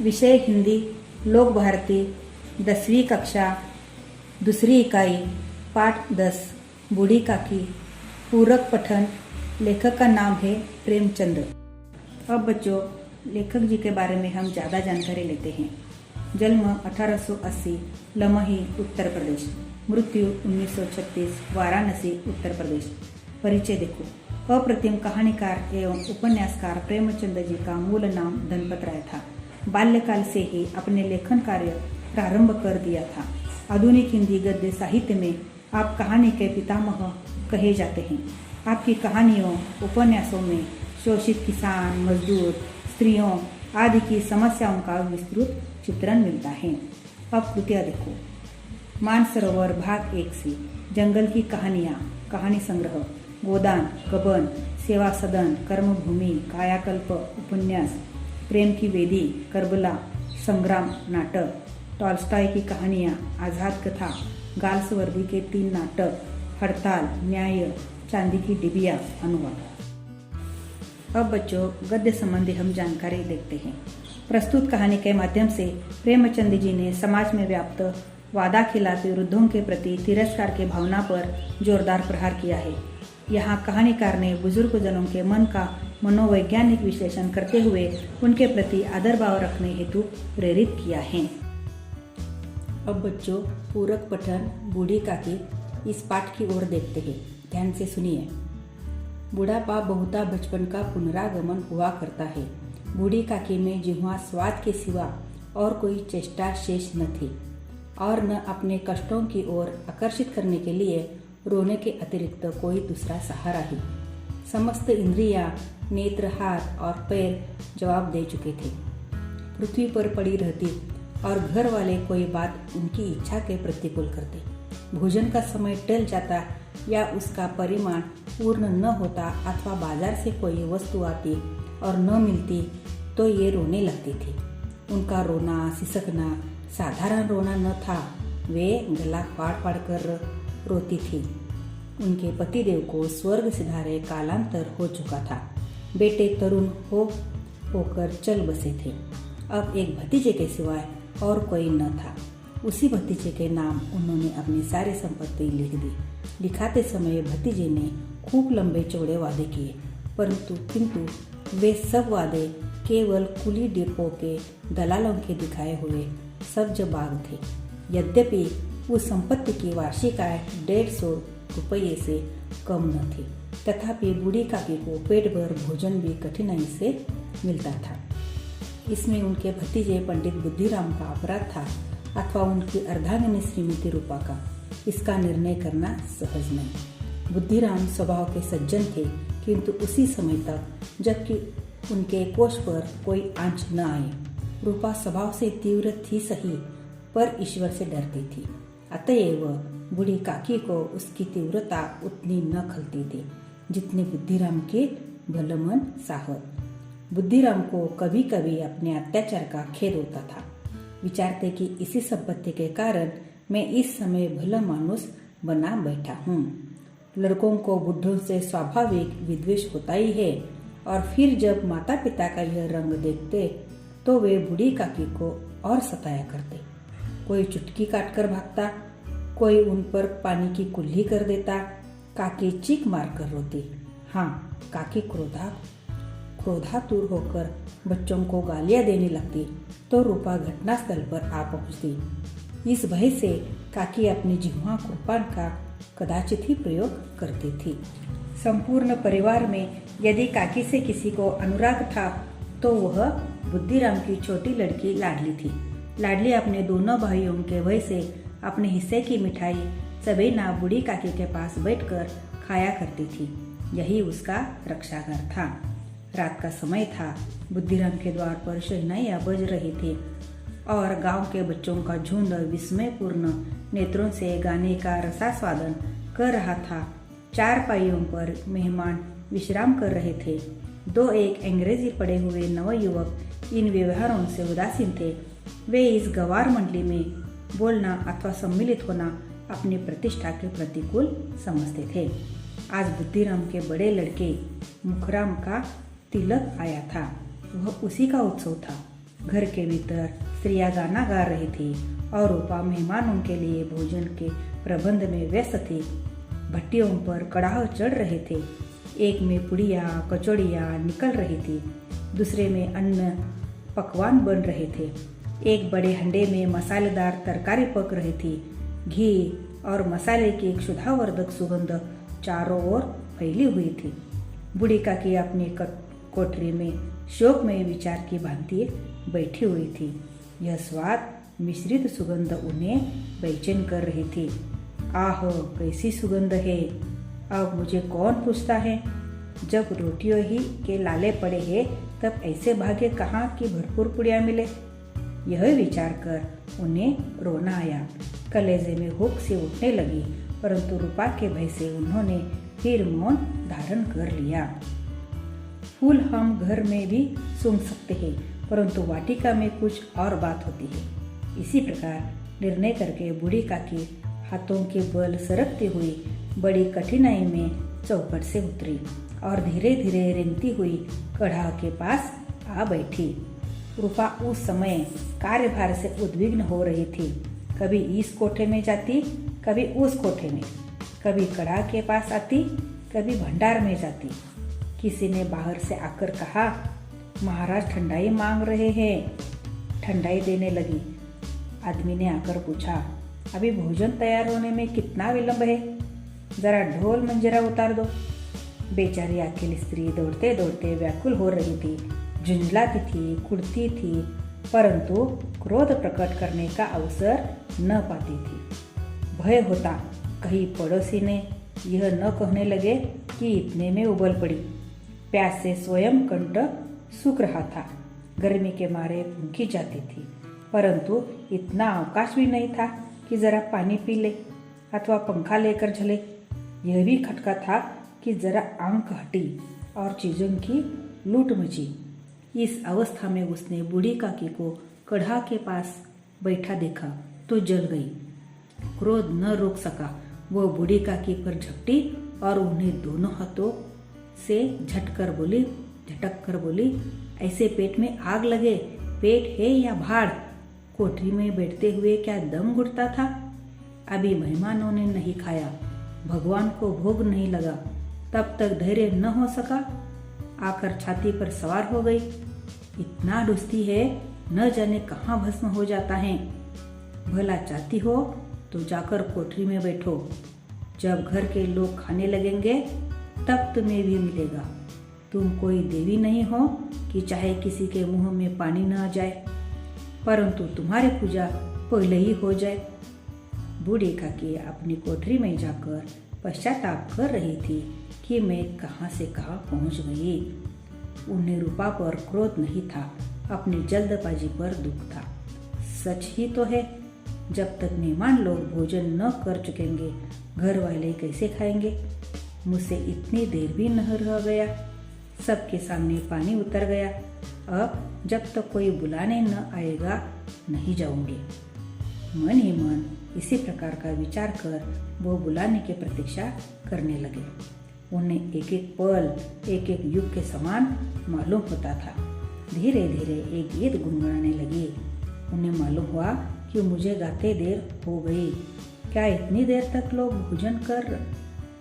विषय हिंदी, लोक भारती, 10वीं कक्षा, दूसरी इकाई, पाठ 10, बूढ़ी काकी। पूरक पठन। लेखक का नाम है प्रेमचंद। अब बच्चों, लेखक जी के बारे में हम ज़्यादा जानकारी लेते हैं। जन्म 1880, लमही, उत्तर प्रदेश। मृत्यु 1936, वाराणसी, उत्तर प्रदेश। परिचय देखो। अप्रतिम कहानीकार एवं उपन्यासकार प्रेमचंद जी का मूल नाम धनपत राय था। बाल्यकाल से ही अपने लेखन कार्य प्रारंभ कर दिया था। आधुनिक हिंदी गद्य साहित्य में आप कहानी के पितामह कहे जाते हैं। आपकी कहानियों, उपन्यासों में शोषित किसान, मजदूर, स्त्रियों आदि की समस्याओं का विस्तृत चित्रण मिलता है। अब कृतियाँ देखो। मानसरोवर भाग 1 से, जंगल की कहानियाँ, कहानी संग्रह, गोदान, गबन, सेवा सदन, कर्मभूमि, कायाकल्प, उपन्यास, प्रेम की वेदी, करबला, संग्राम, नाटक, टॉल्स्टॉय की कहानियाँ, आज़ाद कथा, गाल्सवर्दी के 3 नाटक, हड़ताल, न्याय, चांदी की डिबिया, अनुवाद। अब बच्चों, गद्य संबंधी हम जानकारी देखते हैं। प्रस्तुत कहानी के माध्यम से प्रेमचंद जी ने समाज में व्याप्त वादाखिलाफी विरुद्धों के प्रति तिरस्कार की भावना पर जोरदार प्रहार किया है। यहाँ कहानीकार ने बुजुर्ग जनों के मन का मनोवैज्ञानिक विश्लेषण करते हुए उनके प्रति आदर भाव रखने हेतु प्रेरित किया है। अब बच्चों, पूरक पठन, बूढ़ी काकी, इस पाठ की ओर देखते हैं। ध्यान से सुनिए। बुढ़ापा बहुता बचपन का पुनरागमन हुआ करता है। बूढ़ी काकी में जिह्वा स्वाद के सिवा और कोई चेष्टा शेष न थी और न अपने कष्टों की ओर आकर्षित करने के लिए रोने के अतिरिक्त कोई दूसरा सहारा ही। समस्त इंद्रियां, नेत्र, हाथ और पैर जवाब दे चुके थे। पृथ्वी पर पड़ी रहती और घर वाले कोई बात उनकी इच्छा के प्रतिकूल करते। भोजन का समय टल जाता या उसका परिमाण पूर्ण न होता अथवा बाजार से कोई वस्तु आती और न मिलती तो ये रोने लगती थी। उनका रोना, सिसकना साधारण रोना न था। वे गला फाड़ फाड़ कर रोती थी। उनके पतिदेव को स्वर्ग सिधारे कालांतर हो चुका था। बेटे तरुण होकर चल बसे थे। अब एक भतीजे के सिवाय और कोई न था। उसी भतीजे के नाम उन्होंने अपनी सारी संपत्ति लिख दी। लिखाते समय भतीजे ने खूब लंबे चौड़े वादे किए, किंतु वे सब वादे केवल कुली डिपो के दलालों के दिखाए हुए सब्ज बाग थे। यद्यपि उस संपत्ति की वार्षिक आय 150 रुपये से कम न थी, तथापि बूढ़ी काकी को पेट भर भोजन भी कठिनाई से मिलता था। इसमें उनके भतीजे पंडित बुद्धिराम का अपराध था अथवा उनकी अर्धांगिनी श्रीमती रूपा का, इसका निर्णय करना सहज नहीं। बुद्धिराम स्वभाव के सज्जन थे, किंतु उसी समय तक जबकि उनके कोष पर कोई आंच न आई। रूपा स्वभाव से तीव्र थी सही, पर ईश्वर से डरती थी। अतएव बूढ़ी काकी को उसकी तीव्रता उतनी न खलती थी जितनी बुद्धिराम के भलमन साहब। बुद्धिराम को कभी कभी अपने अत्याचार का खेद होता था। विचारते कि इसी संपत्ति के कारण मैं इस समय भला मानुस बना बैठा हूँ। लड़कों को बुढ़ों से स्वाभाविक विद्वेष होता ही है, और फिर जब माता पिता का यह रंग देखते तो वे बूढ़ी काकी को और सताया करते। कोई चुटकी काटकर भागता, कोई उन पर पानी की कुल्ही कर देता। काकी चीख मार कर रोती। हाँ, काकी क्रोधातुर होकर बच्चों को गालियां देने लगती तो रूपा घटनास्थल पर आ पहुंचती। इस भय से काकी अपनी जिह्वा कृपाण का कदाचित ही प्रयोग करती थी। संपूर्ण परिवार में यदि काकी से किसी को अनुराग था तो वह बुद्धिराम की छोटी लड़की लाडली थी। लाडली अपने दोनों भाइयों के भय से अपने हिस्से की मिठाई सबेना बूढ़ी काकी के पास बैठकर खाया करती थी। यही उसका रक्षाघर था। रात का समय था। बुद्धिराम के द्वार पर शहनाइयाँ बज रही थी और गांव के बच्चों का झुंड विस्मयपूर्ण नेत्रों से गाने का रसास्वादन कर रहा था। 4 पाइयों पर मेहमान विश्राम कर रहे थे। 2-1 अंग्रेजी पढ़े हुए नवयुवक इन व्यवहारों से उदासीन थे। वे इस गवार मंडली में बोलना अथवा सम्मिलित होना अपनी प्रतिष्ठा के प्रतिकूल समझते थे। आज बुद्धिराम के बड़े लड़के मुखराम का तिलक आया था। वह उसी का उत्सव था। घर के भीतर स्त्रियां गाना गा रही थी और रूपा मेहमानों के लिए भोजन के प्रबंध में व्यस्त थी। भट्टियों पर कड़ाह चढ़ रहे थे। एक में पुड़िया कचौड़ियाँ निकल रही थी, दूसरे में अन्न पकवान बन रहे थे। एक बड़े हंडे में मसालेदार तरकारी पक रही थी। घी और मसाले की एक क्षुधावर्धक सुगंध चारों ओर फैली हुई थी। बूढ़ी काकी अपनी कोठरी में शोकमय विचार की भांति बैठी हुई थी। यह स्वाद मिश्रित सुगंध उन्हें बेचैन कर रही थी। आह, कैसी सुगंध है! अब मुझे कौन पूछता है? जब रोटियों ही के लाले पड़े हैं तब ऐसे भाग्य कहाँ कि भरपूर पुड़िया मिले। यह विचार कर उन्हें रोना आया। कलेजे में हुक से उठने लगी, परंतु रूपा के भय से उन्होंने फिर मौन धारण कर लिया। फूल हम घर में भी सूंघ सकते हैं, परंतु वाटिका में कुछ और बात होती है। इसी प्रकार निर्णय करके बूढ़ी काकी हाथों के बल सरकती हुई बड़ी कठिनाई में चौखट से उतरी और धीरे धीरे रेंगती हुई कढ़ा के पास आ बैठी। रूपा उस समय कार्यभार से उद्विग्न हो रही थी। कभी इस कोठे में जाती, कभी उस कोठे में, कभी कढ़ा के पास आती, कभी भंडार में जाती। किसी ने बाहर से आकर कहा, महाराज ठंडाई मांग रहे हैं। ठंडाई देने लगी। आदमी ने आकर पूछा, अभी भोजन तैयार होने में कितना विलंब है? जरा ढोल मंजीरा उतार दो। बेचारी अकेली स्त्री दौड़ते दौड़ते व्याकुल हो रही थी, झुंझलाती थी, कुड़ती थी, परंतु क्रोध प्रकट करने का अवसर न पाती थी। भय होता कहीं पड़ोसी ने यह न कहने लगे कि इतने में उबल पड़ी। प्यास से स्वयं कंठ सूख रहा था। गर्मी के मारे भूखी जाती थी, परंतु इतना अवकाश भी नहीं था कि जरा पानी पी ले अथवा पंखा लेकर झले। यह भी खटका था कि जरा आंख हटी और चीजों की लूट मची। इस अवस्था में उसने बूढ़ी काकी को कढ़ा के पास बैठा देखा तो जल गई। क्रोध न रोक सका। वो बूढ़ी काकी पर झपटी और उन्हें दोनों हाथों से झटक कर बोली, ऐसे पेट में आग लगे, पेट है या भाड़? कोठरी में बैठते हुए क्या दम घुटता था? अभी मेहमानों ने नहीं खाया, भगवान को भोग नहीं लगा, तब तक धैर्य न हो सका, आकर छाती पर सवार हो गई। इतना डूसती है, न जाने कहाँ भस्म हो जाता है। भला चाहती हो तो जाकर कोठरी में बैठो। जब घर के लोग खाने लगेंगे तब तुम्हें भी मिलेगा। तुम कोई देवी नहीं हो कि चाहे किसी के मुंह में पानी न आ जाए, परंतु तुम्हारी पूजा पहले ही हो जाए। बूढ़ी काकी अपनी कोठरी में जाकर पश्चाताप कर रही थी कि मैं कहाँ से कहाँ पहुँच गई। उन्हें रूपा पर क्रोध नहीं था, अपनी जल्दबाजी पर दुख था। सच ही तो है, जब तक मेहमान लोग भोजन न कर चुकेंगे घर वाले कैसे खाएंगे। मुझसे इतनी देर भी न रह गया, सबके सामने पानी उतर गया। अब जब तक कोई बुलाने न आएगा नहीं जाऊंगी। मन ही मन इसी प्रकार का विचार कर वो बुलाने की प्रतीक्षा करने लगे। उन्हें एक एक पल एक एक युग के समान मालूम होता था। धीरे धीरे एक गीत गुनगुनाने लगी। उन्हें मालूम हुआ कि मुझे गाते देर हो गई। क्या इतनी देर तक लोग भोजन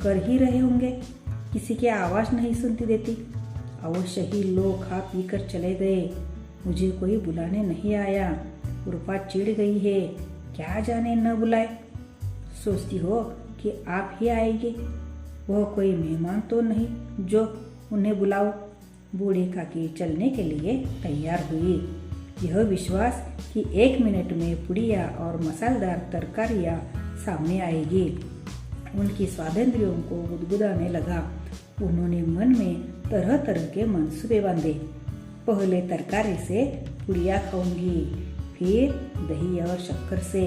कर ही रहे होंगे? किसी की आवाज़ नहीं सुनती देती। अवश्य ही लोग खा पी कर चले गए, मुझे कोई बुलाने नहीं आया। रूपा चिढ़ गई है, क्या जाने न बुलाए। सोचती हो कि आप ही आएंगे, वह कोई मेहमान तो नहीं जो उन्हें बुलाओ। बूढ़ी काकी चलने के लिए तैयार हुई, यह विश्वास कि 1 मिनट में पुड़िया और मसालेदार तरकारियाँ सामने आएगी उनकी स्वादेंद्रियों को गुदगुदाने लगा। उन्होंने मन में तरह तरह के मंसूबे बांधे। पहले तरकारी से पुड़िया खाऊंगी, फिर दही और शक्कर से,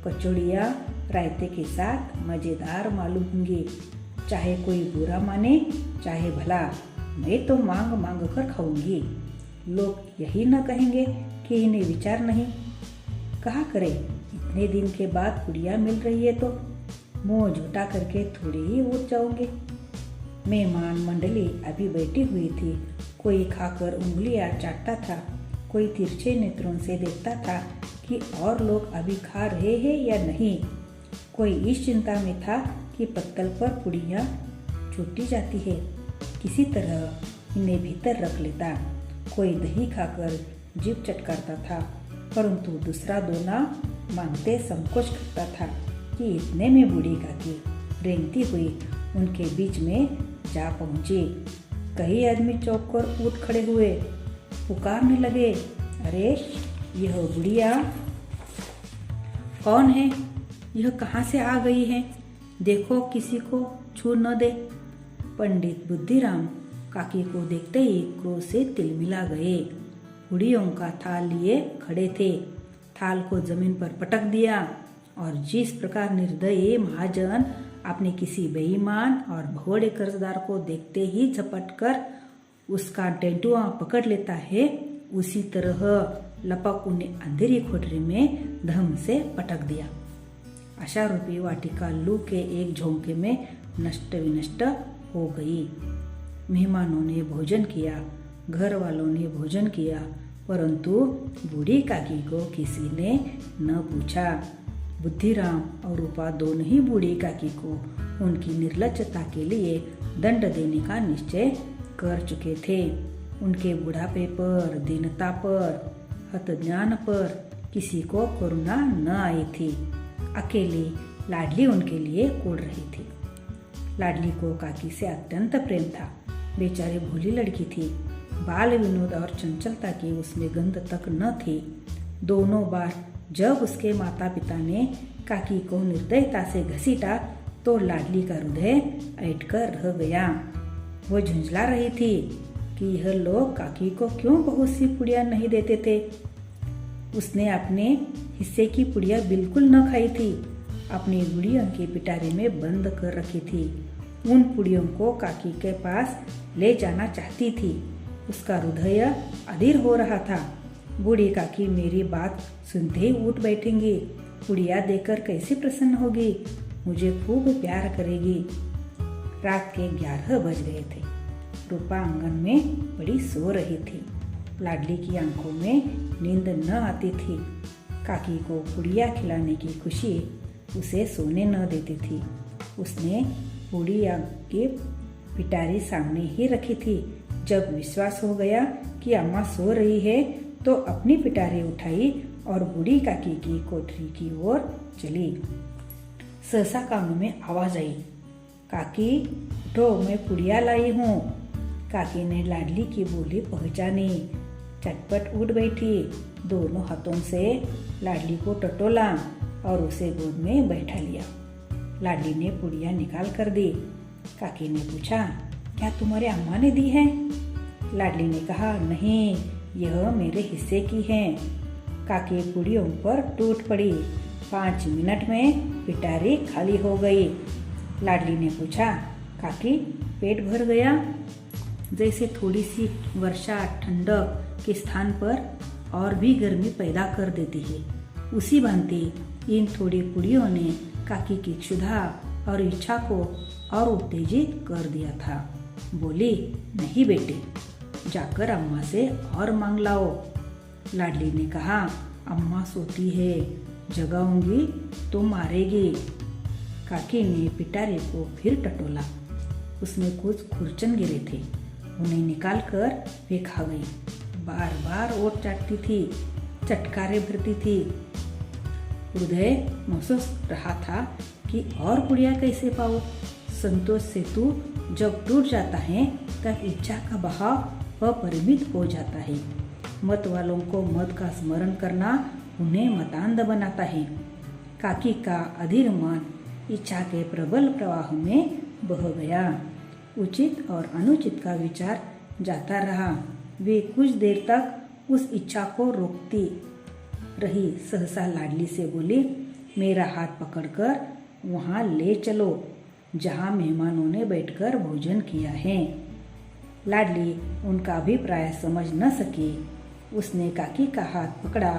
कचौड़ियाँ रायते के साथ मज़ेदार मालूम होंगी। चाहे कोई बुरा माने चाहे भला, मैं तो मांग मांग कर खाऊंगी। लोग यही न कहेंगे कि इन्हें विचार नहीं। कहा करे, इतने दिन के बाद पुड़िया मिल रही है तो मुंह झूठा करके थोड़ी ही उठ जाओगे। मेहमान मंडली अभी बैठी हुई थी। कोई खाकर उंगलियां चाटता था, कोई तिरछे नेत्रों से देखता था कि और लोग अभी खा रहे हैं या नहीं। कोई इस चिंता में था कि पत्तल पर पुड़ियाँ छूटी जाती है, किसी तरह इन्हें भीतर रख लेता। कोई दही खाकर जीभ चटकारता था, परंतु दूसरा दोना मांगते संकोच करता था कि इतने में बूढ़ी काकी रेंगती हुई उनके बीच में जा पहुंची। कई आदमी चौंक कर उठ खड़े हुए, पुकारने लगे, अरे यह बुढ़िया कौन है? यह कहाँ से आ गई है? देखो किसी को छू न दे। पंडित बुद्धिराम काकी को देखते ही क्रोध से तिलमिला गए। बुढ़ियों का थाल लिए खड़े थे। थाल को जमीन पर पटक दिया और जिस प्रकार निर्दयी महाजन अपने किसी बेईमान और भोले कर्जदार को देखते ही झपट कर उसका टेंटुआ पकड़ लेता है, उसी तरह लपक उन्हें अंधेरी कोठरी में धम से पटक दिया। आशा रूपी वाटिका लू के एक झोंके में नष्ट विनष्ट हो गई। मेहमानों ने भोजन किया, घर वालों ने भोजन किया, परंतु बूढ़ी काकी को किसी ने न पूछा। बुद्धिराम और रूपा दोनों ही बूढ़ी काकी को उनकी निर्लज्जता के लिए दंड देने का निश्चय कर चुके थे। उनके बुढ़ापे पर, दीनता पर, हतज्ञान पर किसी को करुणा न आई थी। अकेली लाडली उनके लिए कुढ़ रही थी। लाडली को काकी से अत्यंत प्रेम था। बेचारी भोली लड़की थी। बाल विनोद और चंचलता की उसमें गंध तक न थी। दोनों बार जब उसके माता पिता ने काकी को निर्दयता से घसीटा तो लाडली का हृदय ऐंठकर रह गया। वो झुंझला रही थी कि यह लोग काकी को क्यों बहुत सी पुड़ियाँ नहीं देते थे। उसने अपने हिस्से की पुड़िया बिल्कुल न खाई थी। अपनी गुड़ियों के पिटारे में बंद कर रखी थी। उन पुड़ियों को काकी के पास ले जाना चाहती थी। उसका हृदय अधीर हो रहा था। बूढ़ी काकी मेरी बात सुनते ही उठ बैठेंगी, पुड़िया देकर कैसे प्रसन्न होगी, मुझे खूब प्यार करेगी। रात के 11 बज गए थे। रूपा आंगन में बड़ी सो रही थी। लाडली की आंखों में नींद न आती थी। काकी को पुड़िया खिलाने की खुशी उसे सोने न देती थी। उसने पुड़िया की पिटारी सामने ही रखी थी। जब विश्वास हो गया कि अम्मा सो रही है तो अपनी पिटारी उठाई और बूढ़ी काकी की कोठरी की ओर चली। सहसा कानों में आवाज आई, काकी उठो, मैं पुड़िया लाई हूँ। काकी ने लाडली की बोली पहचानी, चटपट उठ बैठी, दोनों हाथों से लाडली को टटोला और उसे गोद में बैठा लिया। लाडली ने पुड़िया निकाल कर दी। काकी ने पूछा, क्या तुम्हारे अम्मा ने दी है? लाडली ने कहा, नहीं, यह मेरे हिस्से की है। काकी पुड़ियों पर टूट पड़ी। 5 मिनट में पिटारी खाली हो गई। लाडली ने पूछा, काकी पेट भर गया? जैसे थोड़ी सी वर्षा ठंडक के स्थान पर और भी गर्मी पैदा कर देती है, उसी भांति इन थोड़ी पुड़ियों ने काकी की क्षुधा और इच्छा को और उत्तेजित कर दिया था। बोली, नहीं बेटे, जाकर अम्मा से और मांग लाओ। लाडली ने कहा, अम्मा सोती है, जगाऊंगी तो मारेगी। काकी ने पिटारे को फिर टटोला। उसमें कुछ खुरचन गिरे थे, उन्हें निकालकर वे खा गई। बार बार ओट चाटती थी, चटकारे भरती थी। हृदय महसूस रहा था कि और पुड़िया कैसे पाओ। संतोष सेतु जब टूट जाता है तब इच्छा का बहाव अपरिमित हो जाता है। मत वालों को मत का स्मरण करना उन्हें मतांध बनाता है। काकी का अधीर मन इच्छा के प्रबल प्रवाह में बह गया। उचित और अनुचित का विचार जाता रहा। वे कुछ देर तक उस इच्छा को रोकती रही। सहसा लाडली से बोली, मेरा हाथ पकड़कर वहाँ ले चलो जहाँ मेहमानों ने बैठकर भोजन किया है। लाडली उनका अभिप्राय समझ न सकी। उसने काकी का हाथ पकड़ा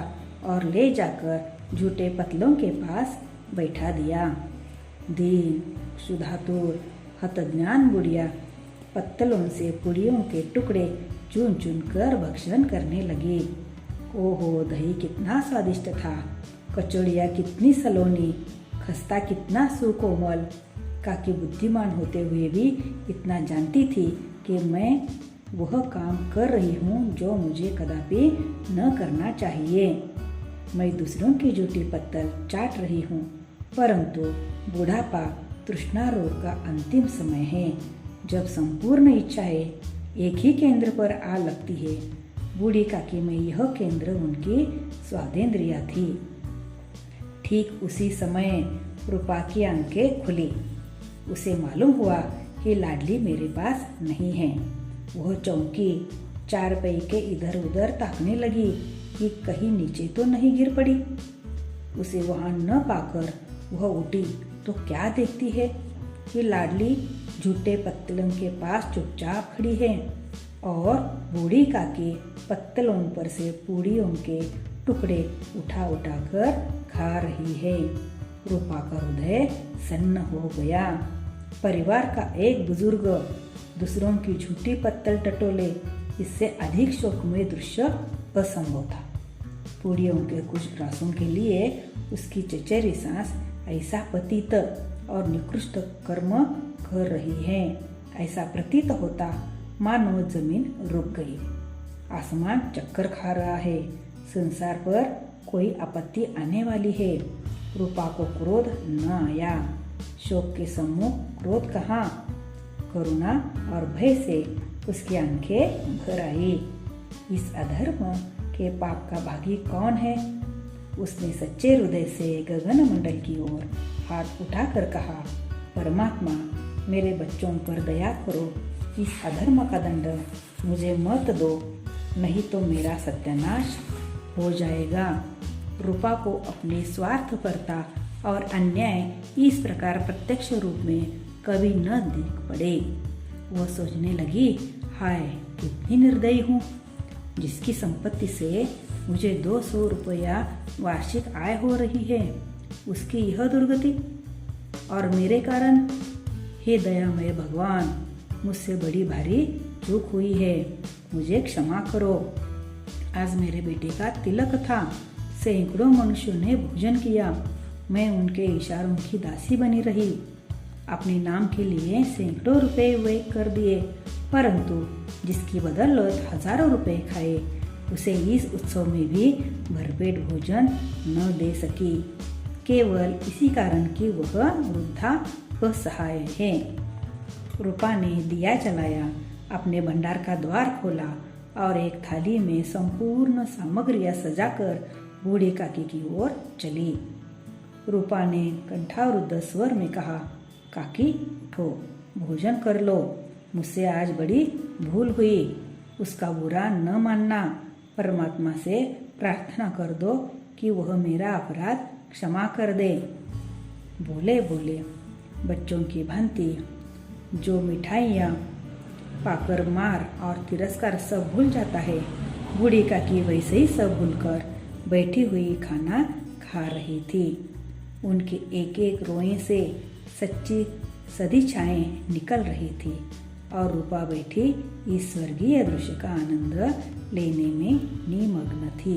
और ले जाकर झूठे पतलों के पास बैठा दिया। दीन, क्षुधातुर, हतज्ञान बुढ़िया पत्तलों से पुड़ियों के टुकड़े चुन चुन कर भक्षण करने लगी। ओहो, दही कितना स्वादिष्ट था, कचौड़ियाँ कितनी सलोनी, खस्ता कितना सुकोमल। काकी बुद्धिमान होते हुए भी इतना जानती थी कि मैं वह काम कर रही हूँ जो मुझे कदापि न करना चाहिए। मैं दूसरों की जूठी पत्तल चाट रही हूँ, परंतु बुढ़ापा तृष्णा रोग का अंतिम समय है, जब संपूर्ण इच्छाएं एक ही केंद्र पर आ लगती है। बूढ़ी काकी में यह केंद्र उनकी स्वादेंद्रिया थी। ठीक उसी समय रूपा की आंखें खुली। उसे मालूम हुआ कि लाडली मेरे पास नहीं है। वह चौंकी, चारपाई के इधर उधर ताकने लगी कि कहीं नीचे तो नहीं गिर पड़ी। उसे वहां न पाकर वह उठी तो क्या देखती है कि लाडली झूठे पत्तलों के पास चुपचाप खड़ी है और बूढ़ी काकी पत्तलों पर से पूड़ियों के टुकड़े उठा उठा कर खा रही है। रूपा का हृदय सन्न हो गया। परिवार का एक बुजुर्ग दूसरों की झूठी पत्तल टटोले, इससे अधिक शोकमय दृश्य असंभव था। पूड़ियों के कुछ ग्रासों के लिए उसकी चचेरी सांस ऐसा पतित और निकृष्ट कर्म कर रही है। ऐसा प्रतीत होता मानो जमीन रुक गई, आसमान चक्कर खा रहा है, संसार पर कोई आपत्ति आने वाली है। रूपा को क्रोध न आया। शोक के सम्मुख क्रोध कहाँ, करुणा और भय से उसकी आंखें भर आई। इस अधर्म के पाप का भागी कौन है? उसने सच्चे हृदय से गगन मंडल की ओर हाथ उठाकर कहा, परमात्मा, मेरे बच्चों पर दया करो, इस अधर्म का दंड मुझे मत दो, नहीं तो मेरा सत्यानाश हो जाएगा। रूपा को अपनी स्वार्थपरता और अन्याय इस प्रकार प्रत्यक्ष रूप में कभी न दिख पड़े। वह सोचने लगी, हाय कितनी निर्दयी हूँ, जिसकी संपत्ति से मुझे 200 रुपया वार्षिक आय हो रही है, उसकी यह दुर्गति, और मेरे कारण। हे दयामय भगवान, मुझसे बड़ी भारी चूक हुई है, मुझे क्षमा करो। आज मेरे बेटे का तिलक था, सैकड़ों मनुष्यों ने भोजन किया, मैं उनके इशारों की दासी बनी रही, अपने नाम के लिए सैकड़ों रुपए व्यय कर दिए, परंतु जिसकी बदौलत हजारों रुपए खाए, उसे इस उत्सव में भी भरपेट भोजन न दे सकी, केवल इसी कारण कि वह वृद्धा असहाय है। रूपा ने दिया जलाया, अपने भंडार का द्वार खोला और एक थाली में संपूर्ण सामग्रियां सजाकर बूढ़ी काकी की ओर चली। रूपा ने कंठावरुद्ध स्वर में कहा, काकी उठो, भोजन कर लो, मुझसे आज बड़ी भूल हुई, उसका बुरा न मानना, परमात्मा से प्रार्थना कर दो कि वह मेरा अपराध क्षमा कर दे। बोले बोले बच्चों की भांति जो मिठाइयाँ पाकर मार और तिरस्कार सब भूल जाता है, बूढ़ी काकी वैसे ही सब भूलकर बैठी हुई खाना खा रही थी। उनके एक एक रोए से सच्ची सदिच्छाएं निकल रही थी और रूपा बैठी इस स्वर्गीय दृश्य का आनंद लेने में निमग्न थी।